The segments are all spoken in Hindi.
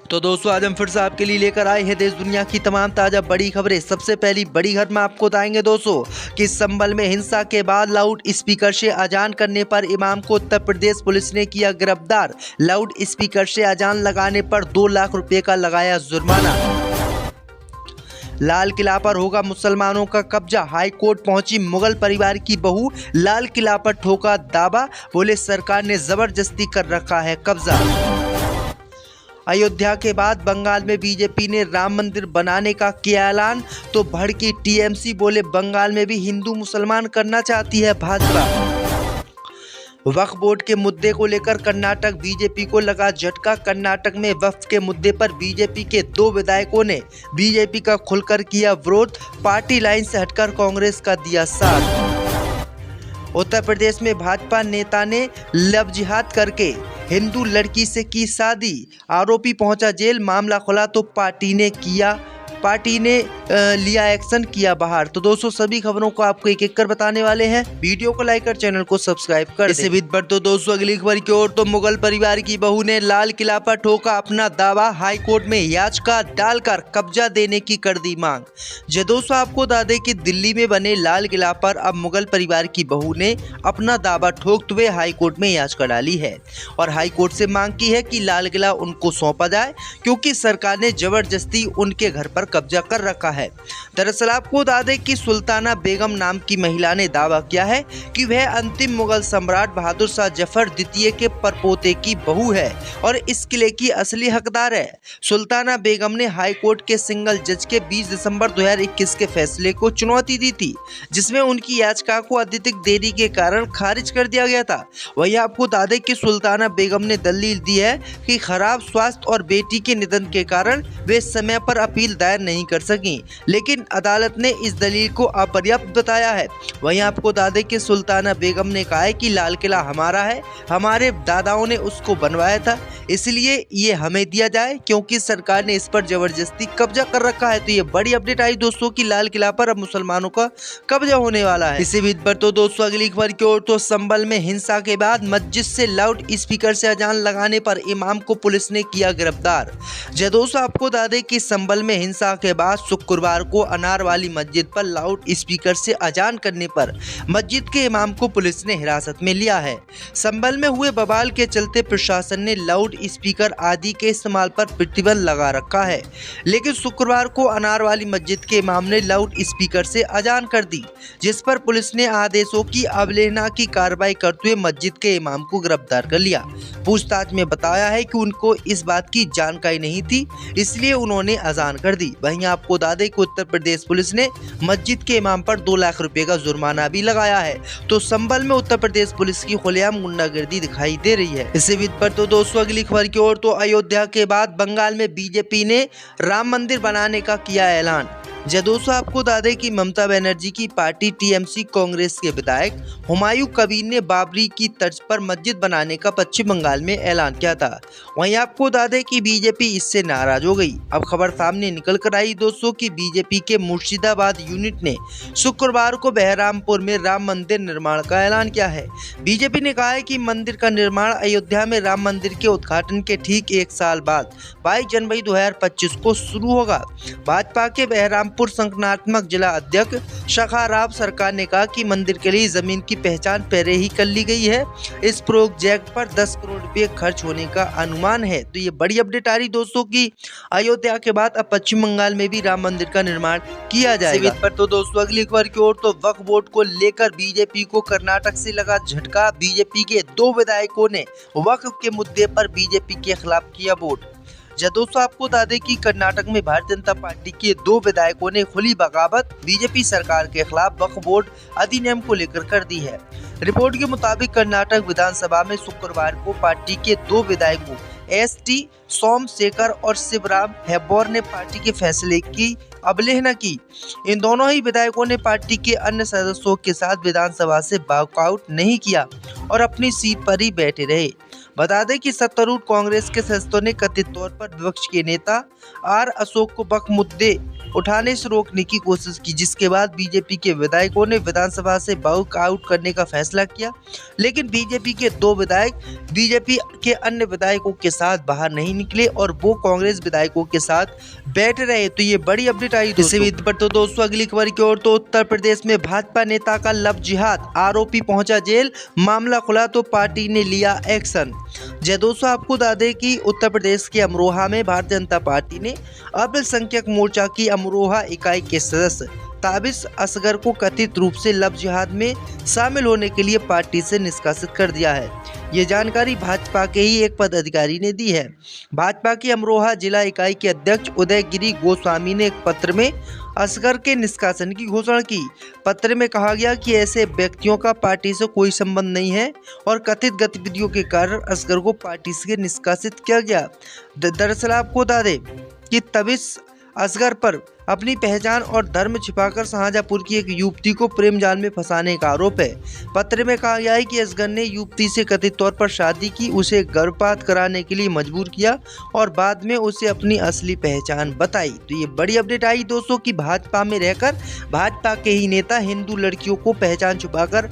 तो दोस्तों आज हम फिर से आपके लिए लेकर आए हैं देश दुनिया की तमाम ताजा बड़ी खबरें। सबसे पहली बड़ी खबर में आपको बताएंगे दोस्तों कि संभल में हिंसा के बाद लाउड स्पीकर से अजान करने पर इमाम को उत्तर प्रदेश पुलिस ने किया गिरफ्तार। लाउड स्पीकर से अजान लगाने पर 2 लाख रुपए का लगाया जुर्माना। लाल किला पर होगा मुसलमानों का कब्जा, हाई कोर्ट पहुंची मुगल परिवार की बहू, लाल किला पर ठोका दावा, बोले सरकार ने जबरदस्ती कर रखा है कब्जा। अयोध्या के बाद बंगाल में बीजेपी ने राम मंदिर बनाने का किया ऐलान, तो भड़की टीएमसी, बोले बंगाल में भी हिंदू मुसलमान करना चाहती है भाजपा। वक्फ बोर्ड के मुद्दे को लेकर कर्नाटक बीजेपी को लगा झटका। कर्नाटक में वक्फ के मुद्दे पर बीजेपी के 2 विधायकों ने बीजेपी का खुलकर किया विरोध, पार्टी लाइन से हटकर कांग्रेस का दिया साथ। उत्तर प्रदेश में भाजपा नेता ने लव जिहाद करके हिंदू लड़की से की शादी, आरोपी पहुंचा जेल, मामला खुला तो पार्टी ने लिया एक्शन, किया बाहर। तो दोस्तों सभी खबरों को आपको एक एक कर बताने वाले हैं, वीडियो को लाइक कर चैनल को सब्सक्राइब कर इसी बीच पर तो दोस्तों अगली खबर की ओर। तो मुगल परिवार की बहू ने लाल किला पर ठोका अपना दावा, हाई कोर्ट में याचिका डालकर कब्जा देने की कर दी मांग। जो दोस्तों आपको बता दें कि दिल्ली में बने लाल किला पर अब मुगल परिवार की बहू ने अपना दावा ठोकते हुए हाई कोर्ट में याचिका डाली है और हाई कोर्ट से मांग की है कि लाल किला उनको सौंपा जाए, क्योंकि सरकार ने जबरदस्ती उनके घर पर कब्जा कर रखा है। दरअसल आपको बता दें कि सुल्ताना बेगम नाम की महिला ने दावा किया है कि वह अंतिम मुगल सम्राट बहादुर शाह जफर द्वितीय के परपोते की बहू है और इस किले की असली हकदार है। सुल्ताना बेगम ने हाई कोर्ट के सिंगल जज के 20 दिसंबर 2021 के फैसले को चुनौती दी थी, जिसमें उनकी याचिका को अत्यधिक देरी के कारण खारिज कर दिया गया था। वहीं आपको बता दें कि सुल्ताना बेगम ने दलील दी है कि खराब स्वास्थ्य और बेटी के निधन के कारण वे समय पर अपील दायर नहीं कर सकी, लेकिन अदालत ने इस दलील को अपर्याप्त बताया है। वहीं आपको बता दें कि सुल्ताना बेगम ने कहा है कि लाल किला हमारा है, हमारे दादाओं ने उसको बनवाया था, इसलिए ये हमें दिया जाए, क्योंकि सरकार ने इस पर जबरदस्ती कब्जा कर रखा है। तो ये बड़ी अपडेट आई दोस्तों कि लाल किला पर अब मुसलमानों का कब्जा होने वाला है। इसी बीच पर तो दोस्तों अगली खबर की ओर। तो संभल में हिंसा के बाद मस्जिद से लाउड स्पीकर से अजान लगाने पर इमाम को पुलिस ने किया गिरफ्तार। जो दोस्तों आपको बता दें कि संभल में हिंसा के बाद शुक्रवार को अनार वाली मस्जिद पर लाउड स्पीकर से अजान करने पर मस्जिद के इमाम को पुलिस ने हिरासत में लिया है। संभल में हुए बवाल के चलते प्रशासन ने लाउड स्पीकर आदि के इस्तेमाल पर प्रतिबंध लगा रखा है, लेकिन शुक्रवार को अनार वाली मस्जिद के इमाम ने लाउड स्पीकर से अजान कर दी, जिस पर पुलिस ने आदेशों की अवहेलना की कार्रवाई करते हुए मस्जिद के इमाम को गिरफ्तार कर लिया। पूछताछ में बताया है कि उनको इस बात की जानकारी नहीं थी, इसलिए उन्होंने अजान कर दी। वहीं आपको बता दें कि उत्तर प्रदेश पुलिस ने मस्जिद के इमाम पर 2 लाख रुपए का जुर्माना भी लगाया है। तो संभल में उत्तर प्रदेश पुलिस की खुलेआम गुंडागर्दी दिखाई दे रही है। इसी बीच पर तो दोस्तों अगली खबर की ओर। तो अयोध्या के बाद बंगाल में बीजेपी ने राम मंदिर बनाने का किया ऐलान। दोस्तों आपको बता दें कि ममता बनर्जी की पार्टी टीएमसी कांग्रेस के विधायक हुमायूं कबीर ने बाबरी की तर्ज पर मस्जिद बनाने का पश्चिम बंगाल में ऐलान किया था। वहीं आपको बता दें कि बीजेपी इससे नाराज हो गई। अब खबर सामने निकल कर आई दोस्तों कि बीजेपी के मुर्शिदाबाद यूनिट ने शुक्रवार को बहरामपुर में राम मंदिर निर्माण का ऐलान किया है। बीजेपी ने कहा है कि मंदिर का निर्माण अयोध्या में राम मंदिर के उद्घाटन के ठीक 1 साल बाद 22 जनवरी 2025 को शुरू होगा। भाजपा के बहरामपुर संगठनात्मक जिला अध्यक्ष शाखा राव सरकार ने कहा कि मंदिर के लिए जमीन की पहचान पहले ही कर ली गई है। इस प्रोजेक्ट पर 10 करोड़ रुपए खर्च होने का अनुमान है। तो ये बड़ी अपडेट आ रही दोस्तों की अयोध्या के बाद अब पश्चिम बंगाल में भी राम मंदिर का निर्माण किया जाएगा। पर तो दोस्तों अगली खबर की ओर। तो वक्फ बोर्ड को लेकर बीजेपी को कर्नाटक से लगा झटका। बीजेपी के 2 विधायकों ने वक्फ के मुद्दे पर बीजेपी के खिलाफ किया वोट। दोस्तों आपको बता दें कि कर्नाटक में भारतीय जनता पार्टी के 2 विधायकों ने खुली बगावत बीजेपी सरकार के खिलाफ वक्फ बोर्ड अधिनियम को लेकर कर दी है। रिपोर्ट के मुताबिक कर्नाटक विधानसभा में शुक्रवार को पार्टी के 2 विधायकों एस.टी. सोमशेखर और शिवराम हेब्बार ने पार्टी के फैसले की अवहेलना की। इन दोनों ही विधायकों ने पार्टी के अन्य सदस्यों के साथ विधानसभा से वॉकआउट नहीं किया और अपनी सीट पर ही बैठे रहे। बता दें कि सत्तारूढ़ कांग्रेस के सदस्यों ने कथित तौर पर विपक्ष के नेता आर अशोक को वक्फ मुद्दे उठाने से रोकने की कोशिश की, जिसके बाद बीजेपी के विधायकों ने विधानसभा से वॉकआउट करने का फैसला किया। लेकिन बीजेपी के 2 विधायक बीजेपी के अन्य विधायकों के साथ बाहर नहीं निकले और वो कांग्रेस विधायकों के साथ बैठे रहे। तो ये बड़ी अपडेट आई तो दोस्तों अगली खबर की ओर। तो उत्तर प्रदेश में भाजपा नेता का लव जिहाद, आरोपी पहुंचा जेल, मामला खुला तो पार्टी ने लिया एक्शन। जय दोस्तों, आपको बता दें कि उत्तर प्रदेश के अमरोहा में भारतीय जनता पार्टी ने अल्पसंख्यक मोर्चा की अमरोहा इकाई के सदस्य ताबिश असगर को कथित रूप से लव जिहाद में शामिल होने के लिए पार्टी से निष्कासित कर दिया है। ये जानकारी भाजपा के ही एक पदाधिकारी ने दी है। भाजपा की अमरोहा जिला इकाई के अध्यक्ष उदयगिरी गोस्वामी ने एक पत्र में असगर के निष्कासन की घोषणा की। पत्र में कहा गया कि ऐसे व्यक्तियों का पार्टी से कोई संबंध नहीं है और कथित गतिविधियों के कारण असगर को पार्टी से निष्कासित किया गया। दरअसल आपको बता दें कि ताबिश असगर पर अपनी पहचान और धर्म छिपाकर शाहजहांपुर की एक युवती को प्रेम जाल में फंसाने का आरोप है। पत्र में कहा गया है कि असगर ने युवती से कथित तौर पर शादी की, उसे गर्भपात कराने के लिए मजबूर किया और बाद में उसे अपनी असली पहचान बताई। तो ये बड़ी अपडेट आई दोस्तों कि भाजपा में रहकर भाजपा के ही नेता हिंदू लड़कियों को पहचान छुपाकर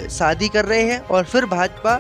शादी कर रहे हैं और फिर भाजपा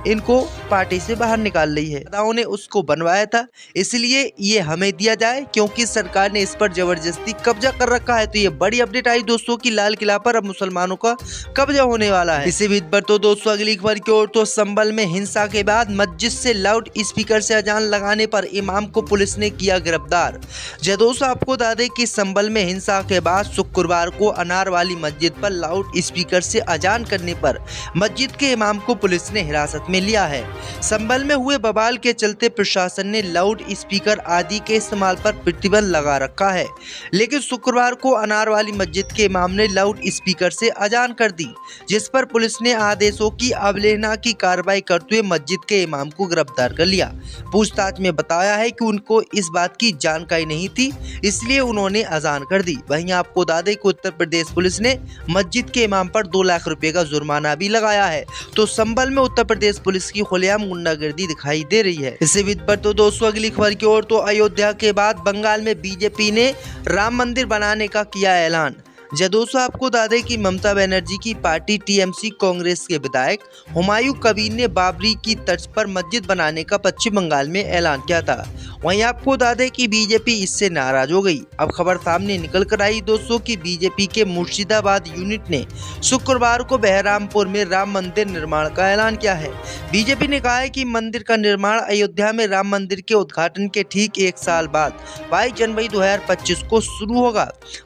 इनको पार्टी से बाहर निकाल रही है। नेताओं ने उसको बनवाया था, इसलिए ये हमें दिया जाए क्योंकि सरकार ने इस पर जबरदस्ती कब्जा कर रखा है। तो ये बड़ी अपडेट आई दोस्तों कि लाल किला पर अब मुसलमानों का कब्जा होने वाला है। इसी बीच पर तो दोस्तों अगली खबर की ओर। तो संभल में हिंसा के बाद मस्जिद से लाउड स्पीकर से अजान लगाने पर इमाम को पुलिस ने किया गिरफ्तार। जय दोस्तों, आपको बता दें कि संभल में हिंसा के बाद शुक्रवार को अनार वाली मस्जिद पर लाउड स्पीकर से अजान करने पर मस्जिद के इमाम को पुलिस ने हिरासत में लिया है। संभल में हुए बवाल के चलते प्रशासन ने लाउड स्पीकर आदि के इस्तेमाल पर प्रतिबंध लगा रखा है, लेकिन शुक्रवार को अनार वाली मस्जिद के इमाम ने लाउड स्पीकर से अजान कर दी, जिस पर पुलिस ने आदेशों की अवहेलना की कार्रवाई करते हुए मस्जिद के इमाम को गिरफ्तार कर लिया। पूछताछ में बताया है कि उनको इस बात की जानकारी नहीं थी, इसलिए उन्होंने अजान कर दी। वहीं आपको बता दें कि उत्तर प्रदेश पुलिस ने मस्जिद के इमाम पर 2 लाख रुपए का जुर्माना भी लगाया है। तो संभल में उत्तर प्रदेश पुलिस की खुलेआम गुंडागर्दी दिखाई दे रही है। इसी बीच पर तो दोस्तों अगली खबर की ओर। तो अयोध्या के बाद बंगाल में बीजेपी ने राम मंदिर बनाने का किया ऐलान। जय दोस्तों, आपको बता दें कि ममता बनर्जी की पार्टी टीएमसी कांग्रेस के विधायक हुमायूं कबीर ने बाबरी की तर्ज पर मस्जिद बनाने का पश्चिम बंगाल में ऐलान किया था। वहीं आपको बता दें कि बीजेपी इससे नाराज हो गई। अब खबर सामने निकल कर आई दोस्तों कि बीजेपी के मुर्शिदाबाद यूनिट ने शुक्रवार को बहरामपुर में राम मंदिर निर्माण का ऐलान किया है। बीजेपी ने कहा है कि मंदिर का निर्माण अयोध्या में राम मंदिर के उद्घाटन के ठीक 1 साल बाद 22 जनवरी 2025 को शुरू होगा।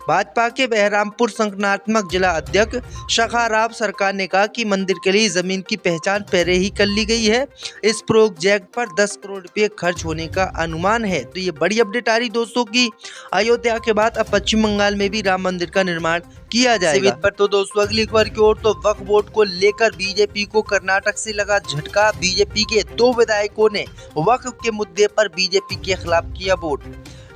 भाजपा के बहरामपुर संगठनात्मक जिला अध्यक्ष शखा राव सरकार ने कहा कि मंदिर के लिए जमीन की पहचान पहले ही कर ली गई है। इस प्रोजेक्ट पर 10 करोड़ रुपए खर्च होने का अनुमान है। तो ये बड़ी अपडेट आ रही दोस्तों की अयोध्या के बाद अब पश्चिम बंगाल में भी राम मंदिर का निर्माण किया जाएगा। पर तो दोस्तों अगली खबर की ओर। तो वक्फ बोर्ड को लेकर बीजेपी को कर्नाटक से लगा झटका। बीजेपी के 2 विधायकों ने वक्फ के मुद्दे पर बीजेपी के खिलाफ किया वोट।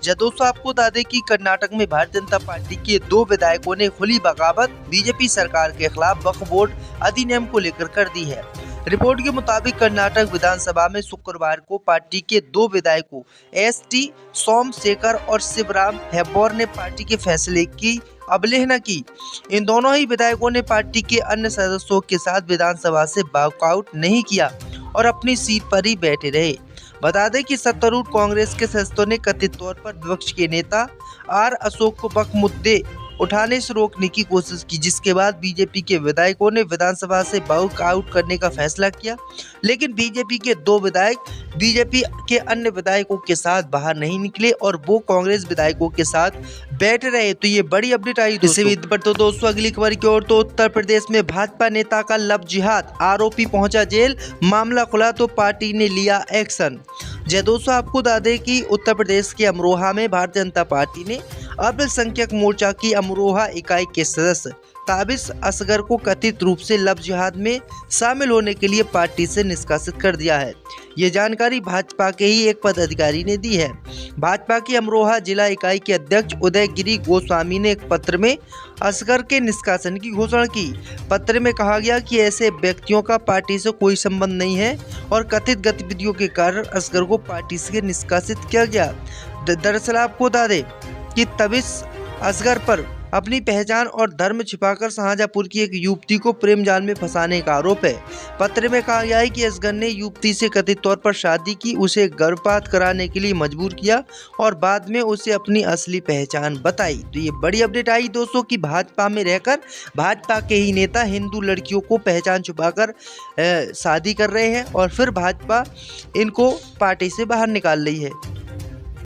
जब दोस्तों आपको बता दें कि कर्नाटक में भारतीय जनता पार्टी के 2 विधायकों ने खुली बगावत बीजेपी सरकार के खिलाफ वक्फ बोर्ड अधिनियम को लेकर कर दी है। रिपोर्ट के मुताबिक कर्नाटक विधानसभा में शुक्रवार को पार्टी के 2 विधायकों एस.टी. सोमशेखर और शिवराम हेब्बार ने पार्टी के फैसले की अवहेलना की। इन दोनों ही विधायकों ने पार्टी के अन्य सदस्यों के साथ विधानसभा से वॉकआउट नहीं किया और अपनी सीट पर ही बैठे रहे। बता दें कि सत्तारूढ़ कांग्रेस के सदस्यों ने कथित तौर पर विपक्ष के नेता आर अशोक को वक्फ मुद्दे उठाने से रोकने की कोशिश की, जिसके बाद बीजेपी के विधायकों ने विधानसभा से वॉकआउट करने का फैसला किया। लेकिन बीजेपी के 2 विधायक बीजेपी के अन्य विधायकों के साथ बाहर नहीं निकले और वो कांग्रेस विधायकों के साथ बैठे रहे। तो ये बड़ी अपडेट आई। इसी बीच पर तो दोस्तों अगली खबर की ओर। तो उत्तर प्रदेश में भाजपा नेता का लव जिहाद, आरोपी पहुंचा जेल, मामला खुला तो पार्टी ने लिया एक्शन। जय दोस्तों, आपको बता दें कि उत्तर प्रदेश के अमरोहा में भारतीय जनता पार्टी ने अल्पसंख्यक मोर्चा की अमरोहा इकाई के सदस्य ताबिश असगर को कथित रूप से लव जिहाद में शामिल होने के लिए पार्टी से निष्कासित कर दिया है। ये जानकारी भाजपा के ही एक पदाधिकारी ने दी है। भाजपा की अमरोहा जिला इकाई के अध्यक्ष उदयगिरी गोस्वामी ने एक पत्र में असगर के निष्कासन की घोषणा की। पत्र में कहा गया कि ऐसे व्यक्तियों का पार्टी से कोई संबंध नहीं है और कथित गतिविधियों के कारण असगर को पार्टी से निष्कासित किया गया। दरअसल आपको बता दें कि तबिस असगर पर अपनी पहचान और धर्म छिपाकर शाहजहांपुर की एक युवती को प्रेम जाल में फंसाने का आरोप है। पत्र में कहा गया है कि असगर ने युवती से कथित तौर पर शादी की, उसे गर्भपात कराने के लिए मजबूर किया और बाद में उसे अपनी असली पहचान बताई। तो ये बड़ी अपडेट आई दोस्तों कि भाजपा में रहकर भाजपा के ही नेता हिंदू लड़कियों को पहचान छुपाकर शादी कर रहे हैं और फिर भाजपा इनको पार्टी से बाहर निकाल रही है।